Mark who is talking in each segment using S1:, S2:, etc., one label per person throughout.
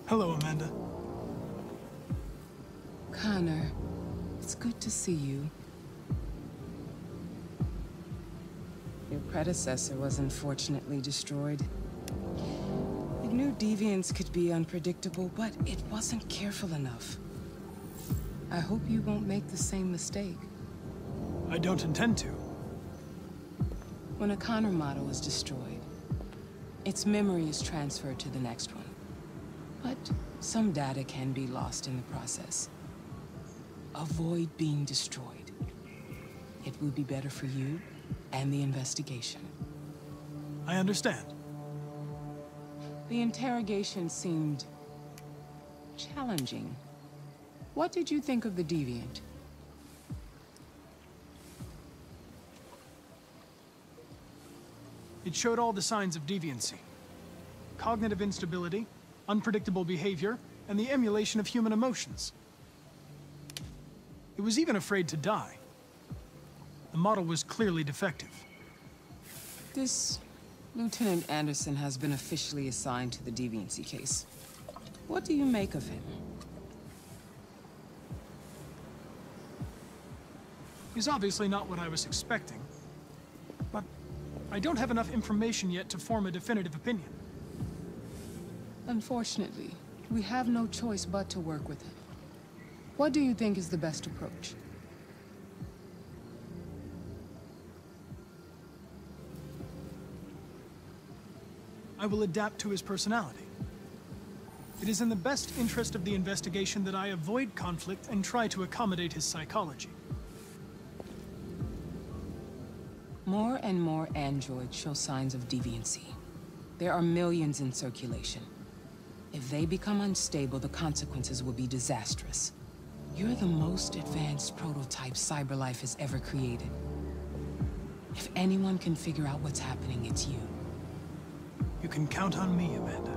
S1: Hello, Amanda.
S2: Connor, it's good to see you. Your predecessor was unfortunately destroyed. It knew deviants could be unpredictable, but it wasn't careful enough. I hope you won't make the same mistake.
S1: I don't intend to.
S2: When a Connor model is destroyed, its memory is transferred to the next one. But some data can be lost in the process. Avoid being destroyed. It would be better for you and the investigation.
S1: I understand.
S2: The interrogation seemed challenging. What did you think of the deviant?
S1: It showed all the signs of deviancy. Cognitive instability, unpredictable behavior, and the emulation of human emotions. It was even afraid to die. The model was clearly defective.
S2: This Lieutenant Anderson has been officially assigned to the deviancy case. What do you make of him?
S1: He's obviously not what I was expecting, but I don't have enough information yet to form a definitive opinion.
S2: Unfortunately, we have no choice but to work with him. What do you think is the best approach?
S1: I will adapt to his personality. It is in the best interest of the investigation that I avoid conflict and try to accommodate his psychology.
S2: More and more androids show signs of deviancy. There are millions in circulation. If they become unstable, the consequences will be disastrous. You're the most advanced prototype CyberLife has ever created. If anyone can figure out what's happening, it's you.
S1: You can count on me, Amanda.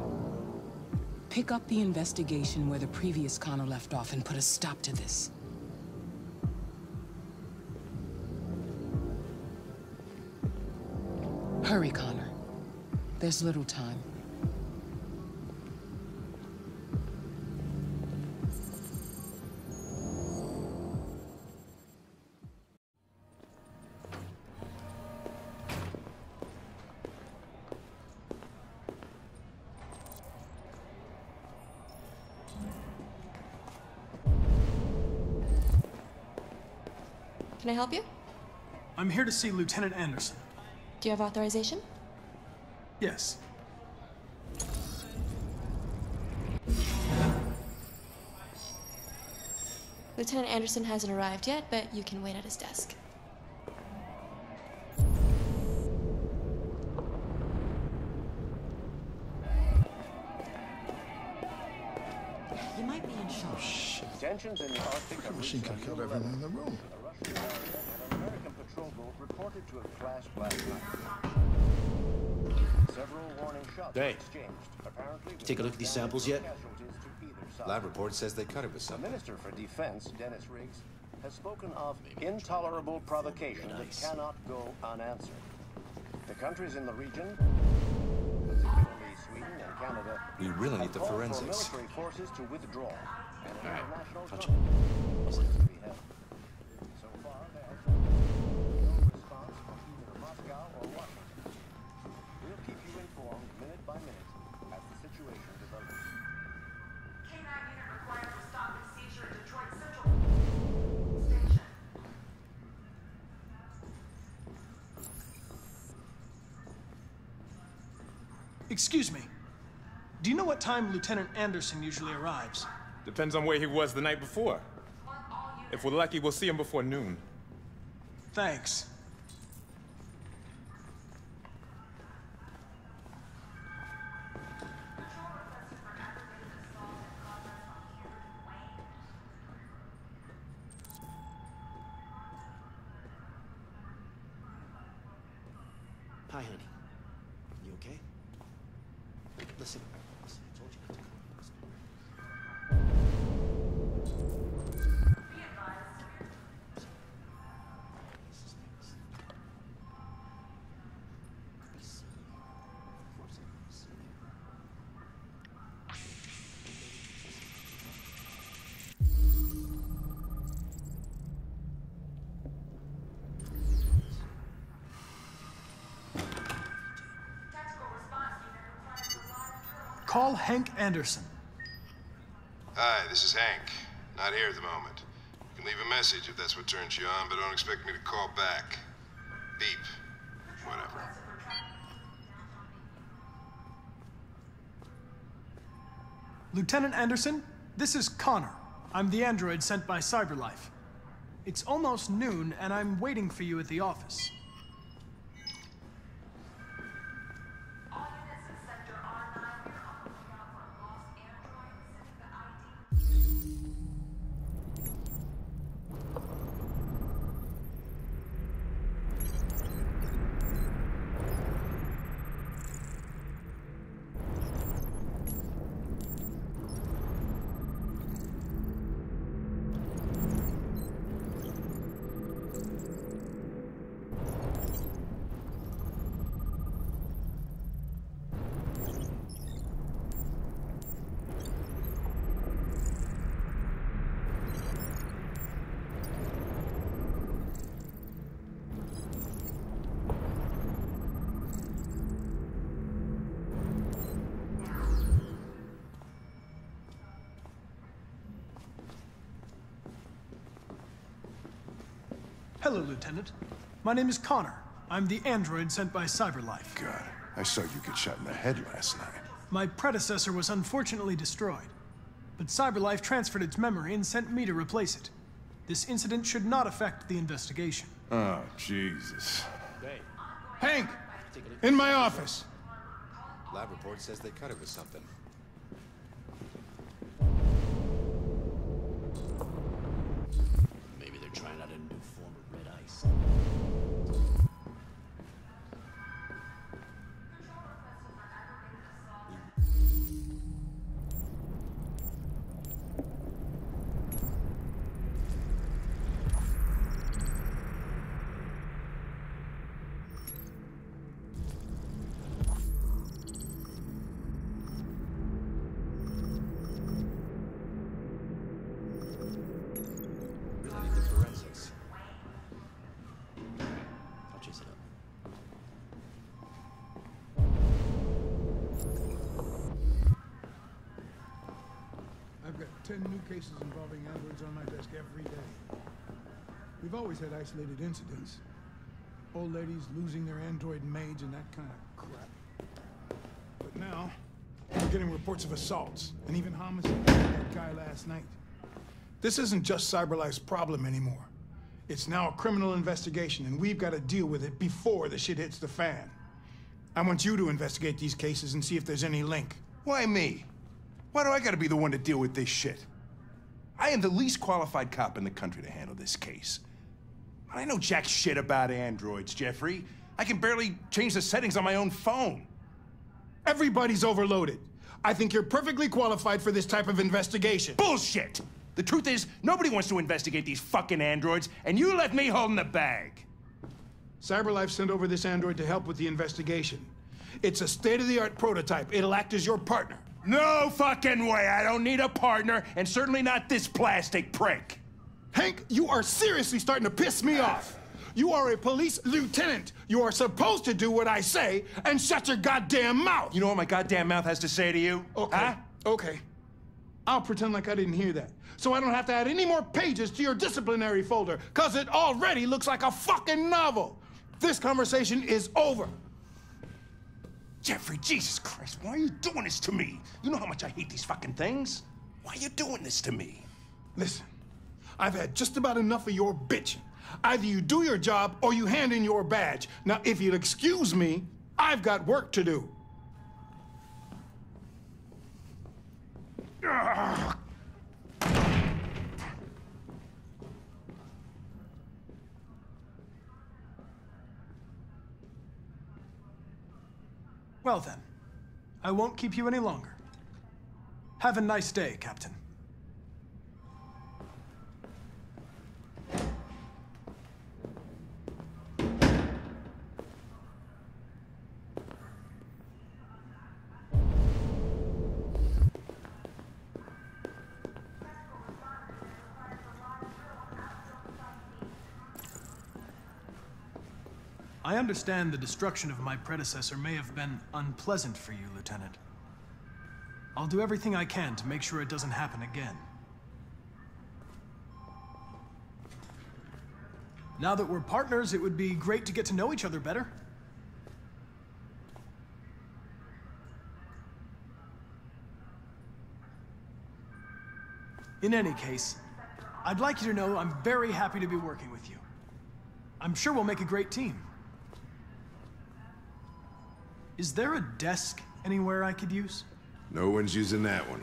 S2: Pick up the investigation where the previous Connor left off and put a stop to this. Hurry, Connor. There's little time.
S3: Can I help you?
S1: I'm here to see Lieutenant Anderson.
S3: Do you have authorization?
S1: Yes.
S3: Lieutenant Anderson hasn't arrived yet, but you can wait at his desk.
S4: You might be in shock.
S5: Oh, shit. Tensions in the Arctic
S6: That machine could have killed everyone in the room.
S5: A Russian carrier and an American patrol boat reported to have crashed last night. Several warning shots were exchanged. Apparently,
S4: Take a look at these samples yet?
S5: casualties to either side.
S7: Lab report says they cut it with
S5: The
S7: something.
S5: Minister for Defense, Dennis Riggs, has spoken of intolerable provocation that cannot go unanswered. The countries in the region, particularly Sweden and Canada,
S7: We really need the
S5: have called
S7: forensics.
S5: for military forces to withdraw and an international
S4: Touch
S5: conference is to be held. So far, there has been no response from either Moscow or Washington. We'll keep you informed minute by minute as the situation develops.
S8: K9 unit required for stop and seizure at Detroit Central Station.
S1: Excuse me. Do you know what time Lieutenant Anderson usually arrives?
S9: Depends on where he was the night before. If we're lucky, we'll see him before noon.
S1: Thanks.
S4: Hi, honey. You okay? Listen, I told you not to come.
S1: Carl Hank Anderson.
S10: Hi, this is Hank. Not here at the moment. You can leave a message if that's what turns you on, but don't expect me to call back. Beep. Whatever.
S1: Lieutenant Anderson, this is Connor. I'm the android sent by CyberLife. It's almost noon, and I'm waiting for you at the office.
S8: All units in Sector R9, we're on the lookout for a lost android. Sending the ID.
S1: Hello, Lieutenant. My name is Connor. I'm the android sent by CyberLife.
S6: God, I saw you get shot in the head last night.
S1: My predecessor was unfortunately destroyed, but CyberLife transferred its memory and sent me to replace it. This incident should not affect the investigation.
S6: Oh, Jesus.
S4: Hey,
S6: Hank! In my office!
S7: Lab report says they cut it with something.
S4: maybe they're trying out a new form of red ice. Really need the forensics. I'll chase it up.
S11: I've got 10 new cases involving androids on my desk every day. We've always had isolated incidents. Old ladies losing their android maids and that kind of crap. But now, we're getting reports of assaults and even homicides like that guy last night. This isn't just CyberLife's problem anymore. It's now a criminal investigation, and we've got to deal with it before the shit hits the fan. I want you to investigate these cases and see if there's any link.
S6: Why me? Why do I gotta be the one to deal with this shit? I am the least qualified cop in the country to handle this case. I know jack shit about androids, Jeffrey. I can barely change the settings on my own phone.
S11: Everybody's overloaded. I think you're perfectly qualified for this type of investigation.
S6: Bullshit! The truth is, nobody wants to investigate these fucking androids, and you left me holding the bag.
S11: CyberLife sent over this android to help with the investigation. It's a state-of-the-art prototype. It'll act as your partner.
S6: No fucking way! I don't need a partner, and certainly not this plastic prick.
S11: Hank, you are seriously starting to piss me off. You are a police lieutenant. You are supposed to do what I say and shut your goddamn mouth.
S6: You know what my goddamn mouth has to say to you?
S11: Okay,
S6: Huh?
S11: okay. I'll pretend like I didn't hear that, so I don't have to add any more pages to your disciplinary folder, because it already looks like a fucking novel. This conversation is over.
S6: Jeffrey, Jesus Christ, why are you doing this to me? You know how much I hate these fucking things. Why are you doing this to me?
S11: Listen, I've had just about enough of your bitching. Either you do your job or you hand in your badge. Now, if you'll excuse me, I've got work to do. Ugh.
S1: Well then, I won't keep you any longer. Have a nice day, Captain. I understand the destruction of my predecessor may have been unpleasant for you, Lieutenant. I'll do everything I can to make sure it doesn't happen again. Now that we're partners, it would be great to get to know each other better. In any case, I'd like you to know I'm very happy to be working with you. I'm sure we'll make a great team. Is there a desk anywhere I could use?
S10: No one's using that one.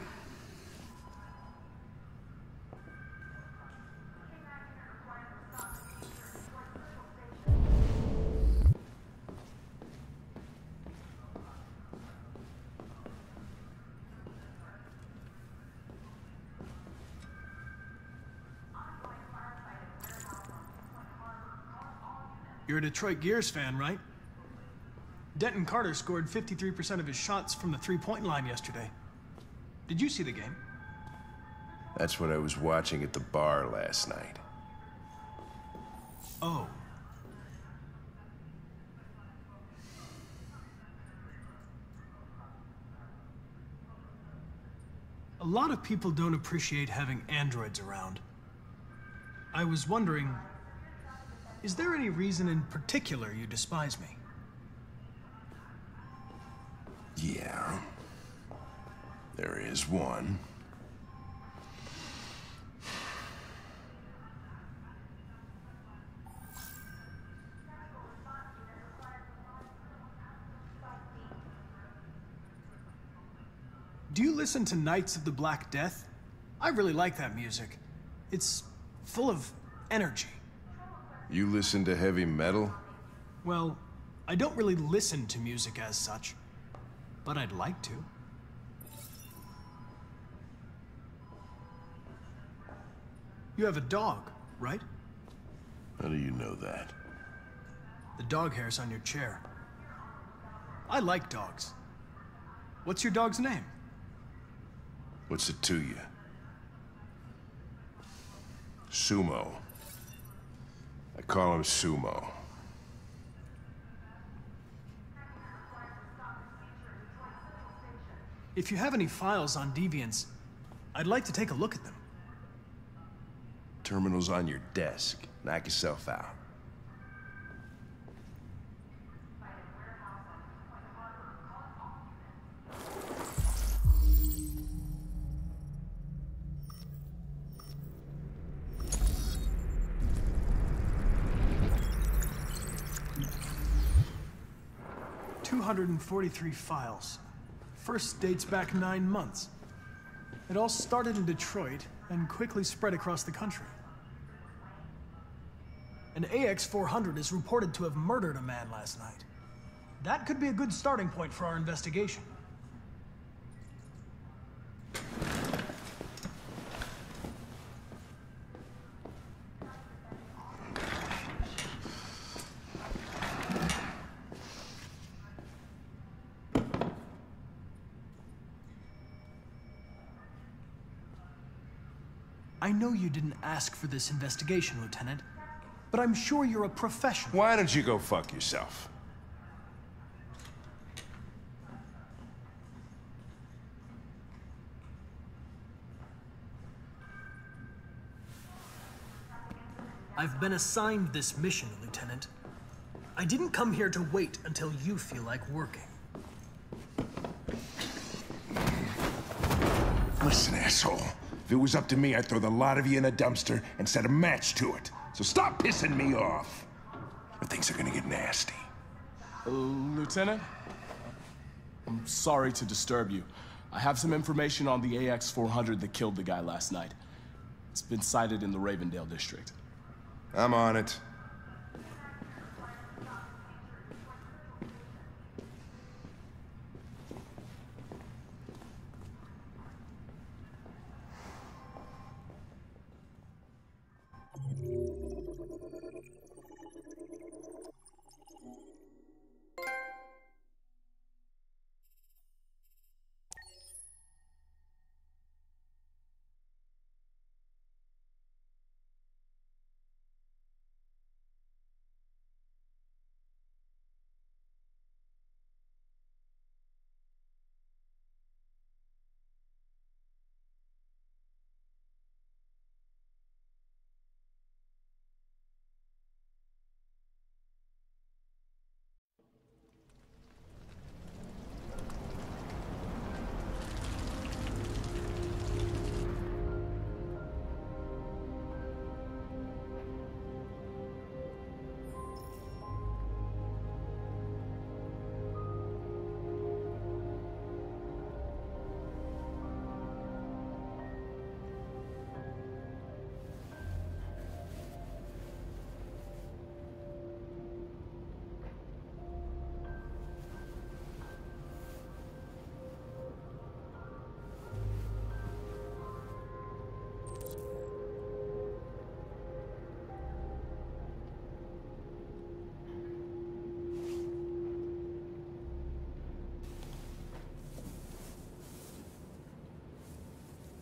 S1: You're a Detroit Gears fan, right? Denton Carter scored 53% of his shots from the three-point line yesterday. Did you see the game?
S10: That's what I was watching at the bar last night.
S1: Oh. A lot of people don't appreciate having androids around. I was wondering, is there any reason in particular you despise me?
S10: Yeah. There is one.
S1: Do you listen to Knights of the Black Death? I really like that music. It's full of energy.
S10: You listen to heavy metal?
S1: Well, I don't really listen to music as such, but I'd like to. You have a dog, right?
S10: How do you know that?
S1: The dog hair's on your chair. I like dogs. What's your dog's name?
S10: What's it to you? Sumo. I call him Sumo.
S1: If you have any files on Deviants, I'd like to take a look at them.
S10: Terminal's on your desk. Knock yourself out.
S1: .243 files. First dates back 9 months. It all started in Detroit and quickly spread across the country. An AX-400 is reported to have murdered a man last night. That could be a good starting point for our investigation. I know you didn't ask for this investigation, Lieutenant, but I'm sure you're a professional.
S10: Why don't you go fuck yourself?
S1: I've been assigned this mission, Lieutenant. I didn't come here to wait until you feel like working.
S6: Listen, asshole. If it was up to me, I'd throw the lot of you in a dumpster and set a match to it. So stop pissing me off. Or things are gonna get nasty.
S12: Lieutenant? I'm sorry to disturb you. I have some information on the AX-400 that killed the guy last night. It's been sighted in the Ravendale district.
S10: I'm on it.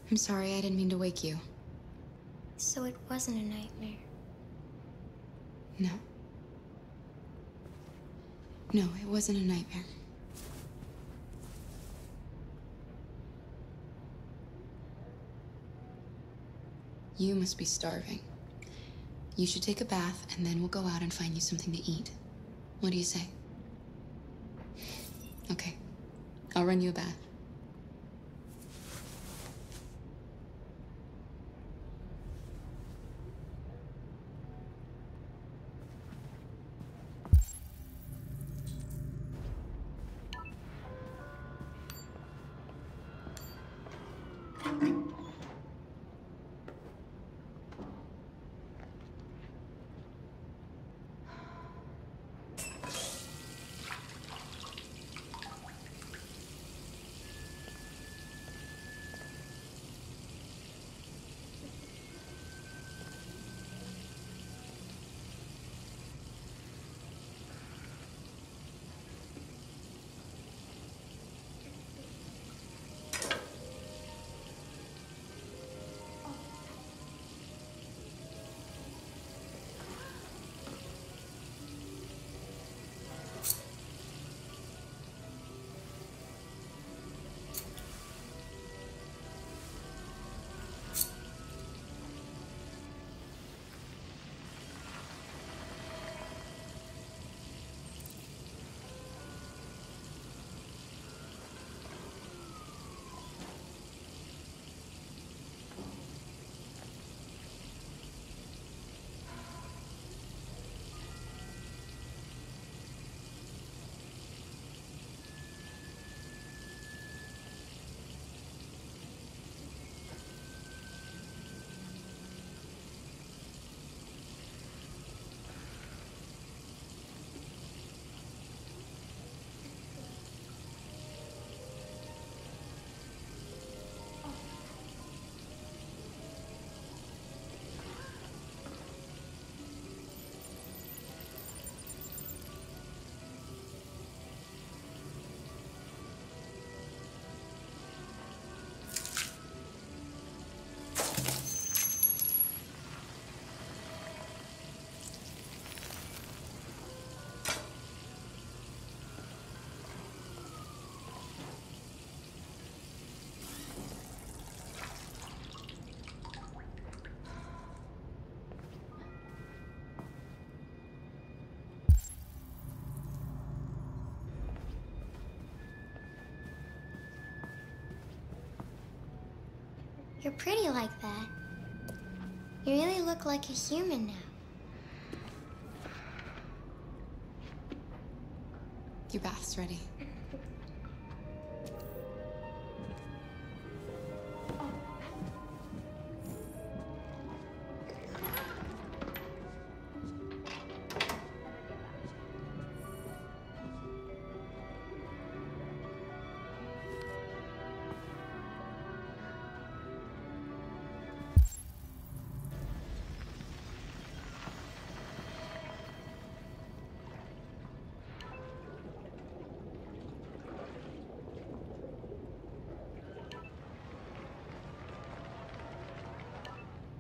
S13: I'm sorry, I didn't mean to wake you.
S14: So it wasn't a nightmare.
S13: No. No, it wasn't a nightmare. You must be starving. You should take a bath, and then we'll go out and find you something to eat. What do you say? Okay. I'll run you a bath.
S14: You're pretty like that. You really look like a human now.
S13: Your bath's ready.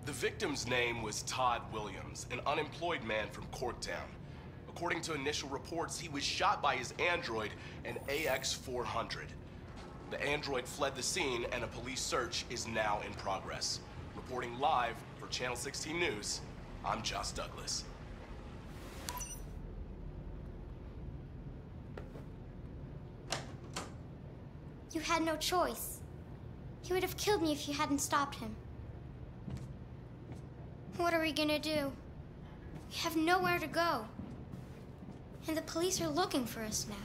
S12: The victim's name was Todd Williams, an unemployed man from Corktown. According to initial reports, he was shot by his android, an AX-400. The android fled the scene, and a police search is now in progress. Reporting live for Channel 16 News, I'm Josh Douglas.
S14: You had no choice. He would have killed me if you hadn't stopped him. What are we gonna do? We have nowhere to go. And the police are looking for us now.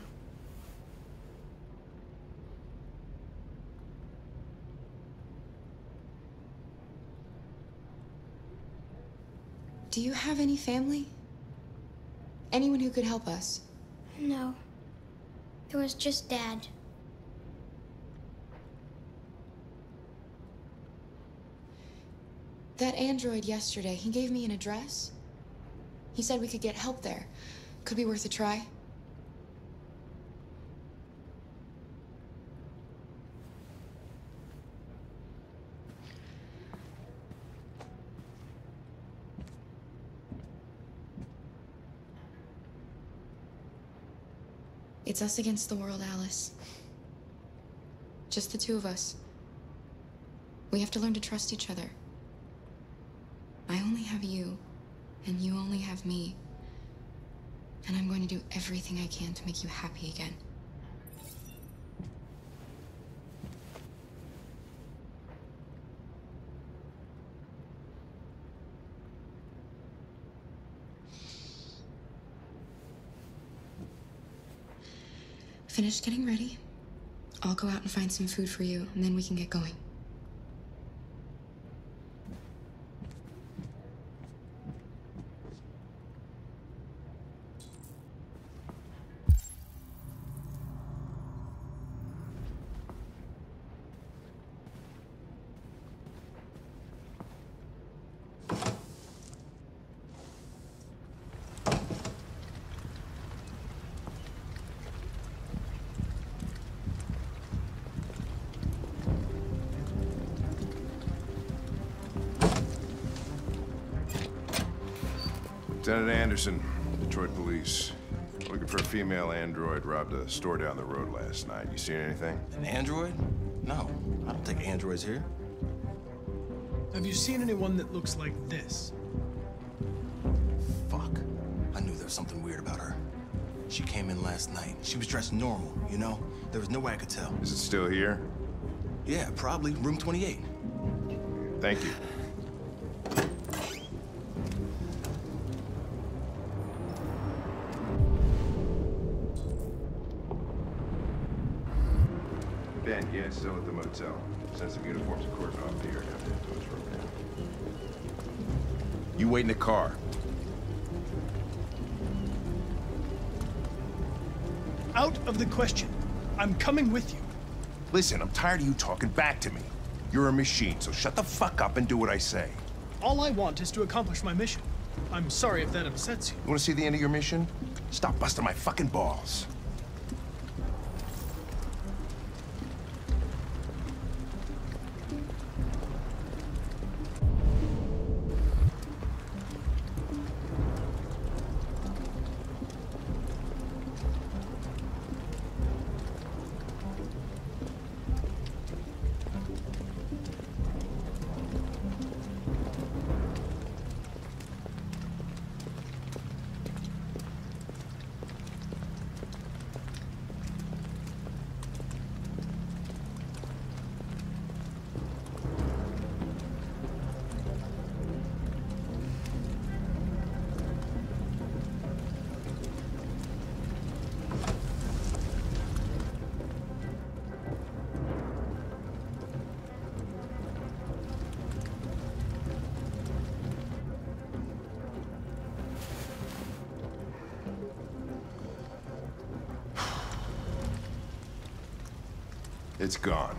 S13: Do you have any family? Anyone who could help us?
S14: No. There was just Dad.
S13: That android yesterday, he gave me an address. He said we could get help there. Could be worth a try. It's us against the world, Alice. Just the two of us. We have to learn to trust each other. I only have you, and you only have me. And I'm going to do everything I can to make you happy again. Finish getting ready. I'll go out and find some food for you, and then we can get going.
S10: Lieutenant Anderson, Detroit Police. Looking for a female android robbed a store down the road last night. You seen anything?
S4: An android? No, I don't think androids here.
S1: Have you seen anyone that looks like this?
S4: Fuck. I knew there was something weird about her. She came in last night. She was dressed normal, you know? There was no way I could tell.
S10: Is it still here?
S4: Yeah, probably. Room 28.
S10: Thank you. Ben, yeah, it's still at the motel. Send some uniforms and cordon off here and have the influence room now. You wait in the car.
S1: Out of the question. I'm coming with you.
S6: Listen, I'm tired of you talking back to me. You're a machine, so shut the fuck up and do what I say.
S1: All I want is to accomplish my mission. I'm sorry if that upsets you.
S6: You wanna see the end of your mission? Stop busting my fucking balls. It's gone.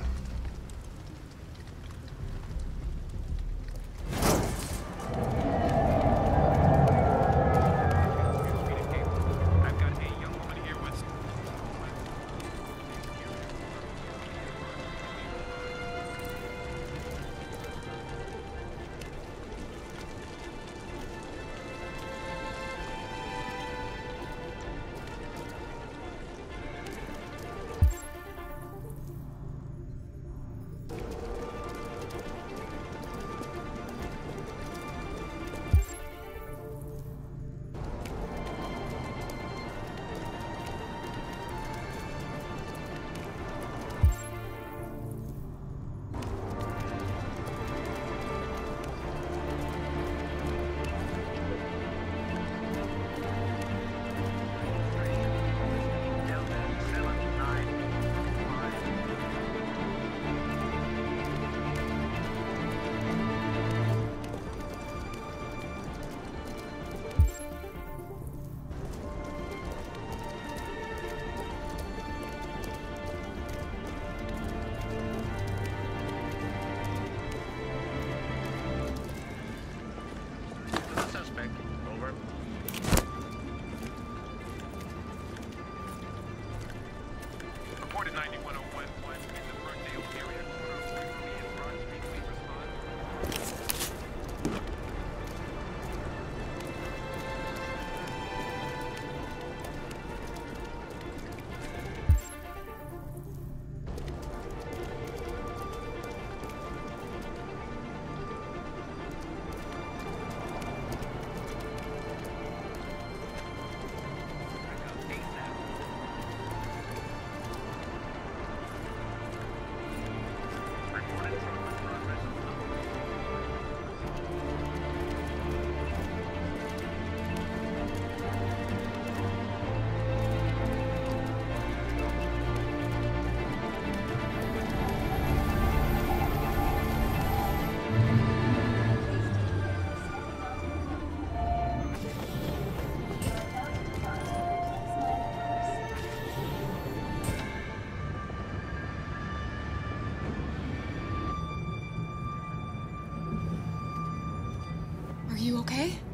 S2: you okay?